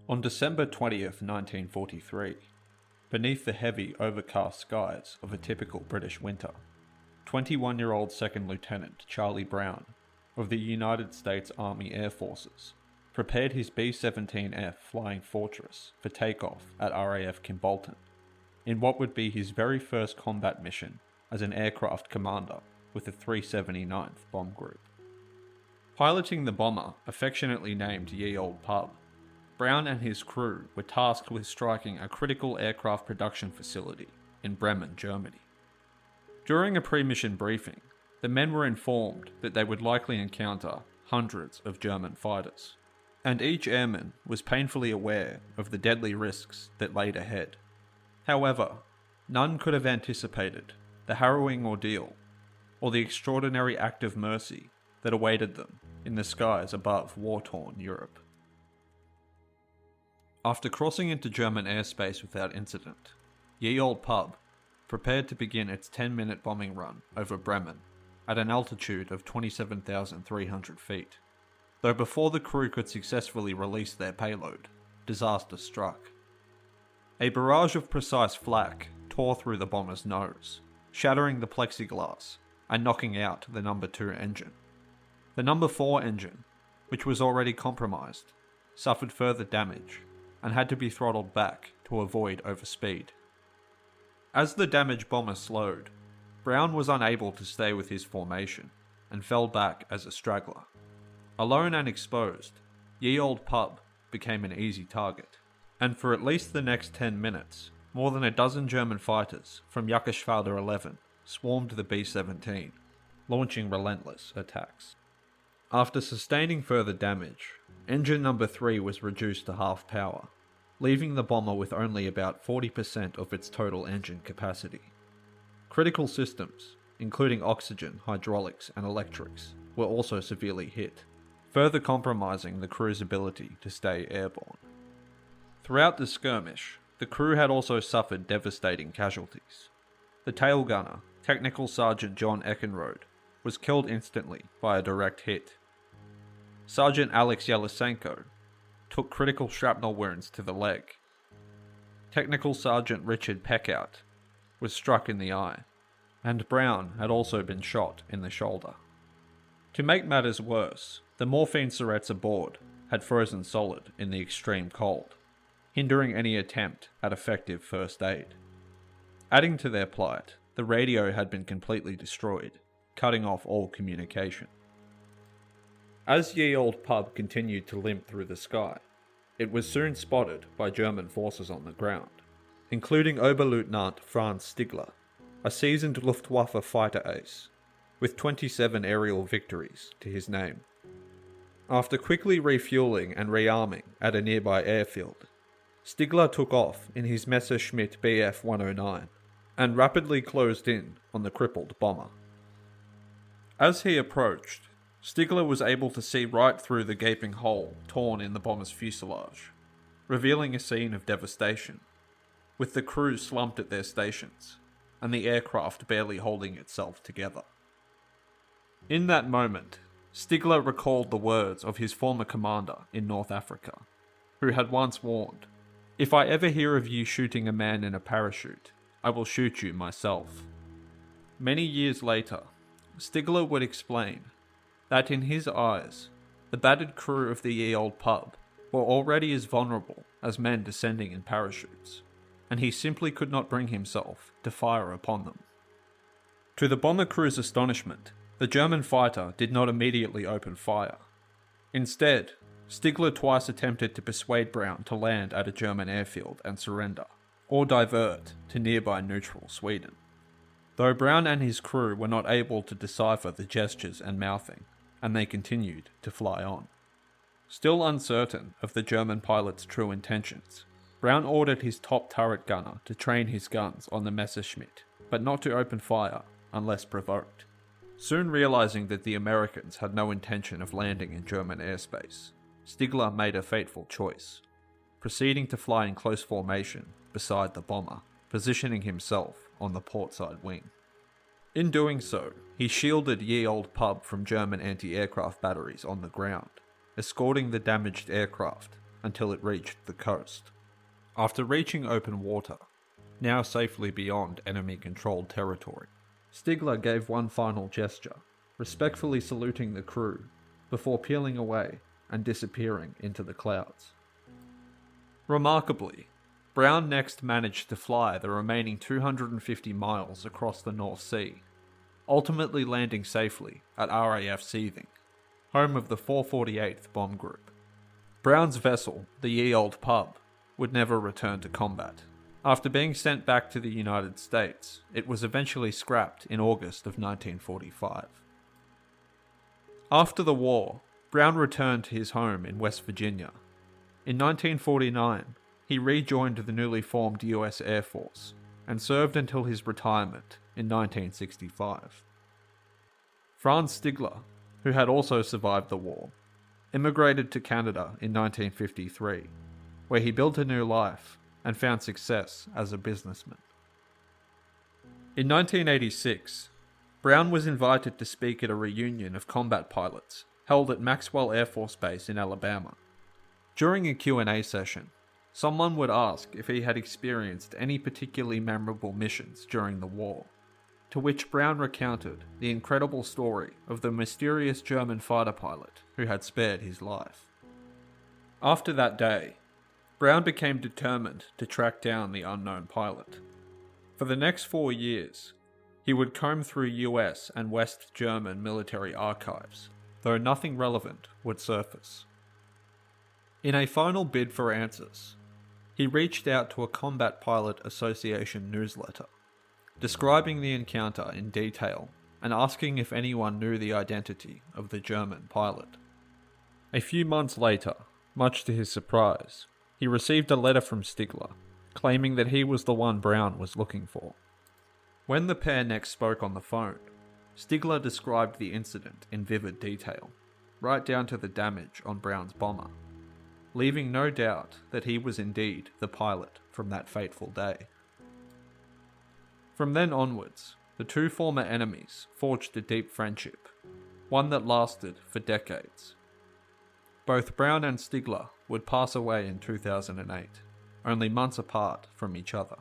On December 20th, 1943, beneath the heavy, overcast skies of a typical British winter, 21-year-old Second Lieutenant Charlie Brown of the United States Army Air Forces prepared his B-17F Flying Fortress for takeoff at RAF Kimbolton, in what would be his very first combat mission as an aircraft commander with the 379th Bomb Group. Piloting the bomber, affectionately named Ye Olde Pub, Brown and his crew were tasked with striking a critical aircraft production facility in Bremen, Germany. During a pre-mission briefing, the men were informed that they would likely encounter hundreds of German fighters, and each airman was painfully aware of the deadly risks that laid ahead. However, none could have anticipated the harrowing ordeal or the extraordinary act of mercy that awaited them in the skies above war-torn Europe. After crossing into German airspace without incident, Ye Olde Pub prepared to begin its 10-minute bombing run over Bremen at an altitude of 27,300 feet. Though before the crew could successfully release their payload, disaster struck. A barrage of precise flak tore through the bomber's nose, shattering the plexiglass and knocking out the No. 2 engine. The No. 4 engine, which was already compromised, suffered further damage and had to be throttled back to avoid overspeed. As the damaged bomber slowed, Brown was unable to stay with his formation and fell back as a straggler. Alone and exposed, Ye Olde Pub became an easy target, and for at least the next 10 minutes, more than a dozen German fighters from Jackersfelder 11 swarmed the B-17, launching relentless attacks. After sustaining further damage, engine No. 3 was reduced to half power, leaving the bomber with only about 40% of its total engine capacity. Critical systems, including oxygen, hydraulics, and electrics, were also severely hit, further compromising the crew's ability to stay airborne. Throughout the skirmish, the crew had also suffered devastating casualties. The tail gunner, Technical Sergeant John Eckenrode, was killed instantly by a direct hit. Sergeant Alex Yelisenko took critical shrapnel wounds to the leg. Technical Sergeant Richard Peckout was struck in the eye, and Brown had also been shot in the shoulder. To make matters worse, the morphine syrettes aboard had frozen solid in the extreme cold, hindering any attempt at effective first aid. Adding to their plight, the radio had been completely destroyed, cutting off all communication. As Ye Olde Pub continued to limp through the sky, it was soon spotted by German forces on the ground, including Oberleutnant Franz Stigler, a seasoned Luftwaffe fighter ace, with 27 aerial victories to his name. After quickly refueling and rearming at a nearby airfield, Stigler took off in his Messerschmitt Bf 109 and rapidly closed in on the crippled bomber. As he approached, Stigler was able to see right through the gaping hole torn in the bomber's fuselage, revealing a scene of devastation, with the crew slumped at their stations and the aircraft barely holding itself together. In that moment, Stigler recalled the words of his former commander in North Africa, who had once warned, "If I ever hear of you shooting a man in a parachute, I will shoot you myself." Many years later, Stigler would explain that in his eyes, the battered crew of the Ye Olde Pub were already as vulnerable as men descending in parachutes, and he simply could not bring himself to fire upon them. To the bomber crew's astonishment, the German fighter did not immediately open fire. Instead, Stigler twice attempted to persuade Brown to land at a German airfield and surrender, or divert to nearby neutral Sweden. Though Brown and his crew were not able to decipher the gestures and mouthing, and they continued to fly on. Still uncertain of the German pilot's true intentions, Brown ordered his top turret gunner to train his guns on the Messerschmitt, but not to open fire unless provoked. Soon realizing that the Americans had no intention of landing in German airspace, Stigler made a fateful choice, proceeding to fly in close formation beside the bomber, positioning himself on the portside wing. In doing so, he shielded Ye Olde Pub from German anti-aircraft batteries on the ground, escorting the damaged aircraft until it reached the coast. After reaching open water, now safely beyond enemy-controlled territory, Stigler gave one final gesture, respectfully saluting the crew, before peeling away and disappearing into the clouds. Remarkably, Brown next managed to fly the remaining 250 miles across the North Sea, ultimately landing safely at RAF Seething, home of the 448th Bomb Group. Brown's vessel, the Olde Pub, would never return to combat. After being sent back to the United States, it was eventually scrapped in August of 1945. After the war, Brown returned to his home in West Virginia. In 1949, he rejoined the newly formed US Air Force and served until his retirement in 1965. Franz Stigler, who had also survived the war, immigrated to Canada in 1953, where he built a new life and found success as a businessman. In 1986, Brown was invited to speak at a reunion of combat pilots held at Maxwell Air Force Base in Alabama. During a Q&A session, someone would ask if he had experienced any particularly memorable missions during the war, to which Brown recounted the incredible story of the mysterious German fighter pilot who had spared his life. After that day, Brown became determined to track down the unknown pilot. For the next 4 years, he would comb through US and West German military archives, though nothing relevant would surface. In a final bid for answers, he reached out to a Combat Pilot Association newsletter, describing the encounter in detail and asking if anyone knew the identity of the German pilot. A few months later, much to his surprise, he received a letter from Stigler, claiming that he was the one Brown was looking for. When the pair next spoke on the phone, Stigler described the incident in vivid detail, right down to the damage on Brown's bomber, leaving no doubt that he was indeed the pilot from that fateful day. From then onwards, the two former enemies forged a deep friendship, one that lasted for decades. Both Brown and Stigler would pass away in 2008, only months apart from each other.